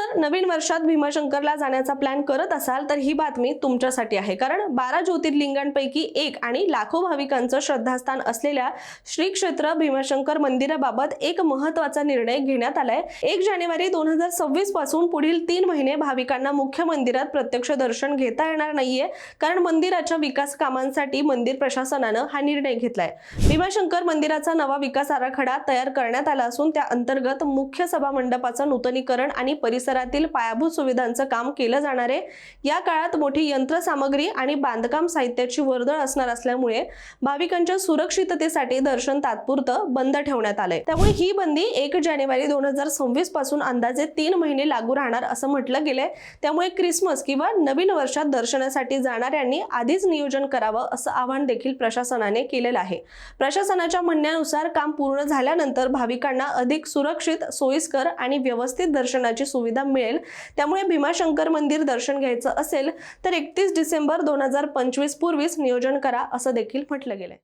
जर नवीन वर्षात भीमाशंकरला जाण्याचा प्लॅन करत असाल तर ही बातमी तुमच्यासाठी आहे, कारण 12 ज्योतिर्लिंगांपैकी एक आणि लाखो भाविकांचं श्रद्धास्थान असलेल्या श्री क्षेत्र भीमाशंकर मंदिराबाबत एक महत्त्वाचा निर्णय घेण्यात आलाय। 1 जानेवारी 2026 पासून पुढील 3 महिने भाविकांना मुख्य मंदिरात प्रत्यक्ष दर्शन घेता येणार नाहीये, कारण मंदिराच्या विकास कामांसाठी मंदिर प्रशासनानं हा निर्णय घेतलाय। भीमाशंकर मंदिराचा नवा विकास आराखडा तयार करण्यात आला असून त्या अंतर्गत मुख्य सभा मंडपाचं नूतनीकरण आणि परिसरातील पायाभूत सुविधांचं काम केलं जाणार आहे। या काळात मोठी यंत्रसामग्री आणि बांधकाम साहित्याची वर्दळ असणार असल्यामुळे भाविकांच्या सुरक्षिततेसाठी दर्शन तात्पुरतं बंद ठेवण्यात आलंय। त्यामुळे ही बंदी 1 जानेवारी 2026 पासून अंदाजे 3 महिने लागू राहणार असं म्हटलं गेलंय। त्यामुळे क्रिसमस किंवा नवीन वर्षात दर्शनासाठी जाणाऱ्यांनी आधीच नियोजन करावं असं आवाहन देखील प्रशासनाने केलेलं आहे। प्रशासनाच्या म्हणण्यानुसार काम पूर्ण झाल्यानंतर भाविकांना अधिक सुरक्षित, सोयीस्कर आणि व्यवस्थित दर्शनाची सुविधा मिळेल। त्यामुळे भीमाशंकर मंदिर दर्शन घ्यायचं असेल तर 31 डिसेंबर 2025 पूर्वीच नियोजन करा असं देखील म्हटलं गेलंय।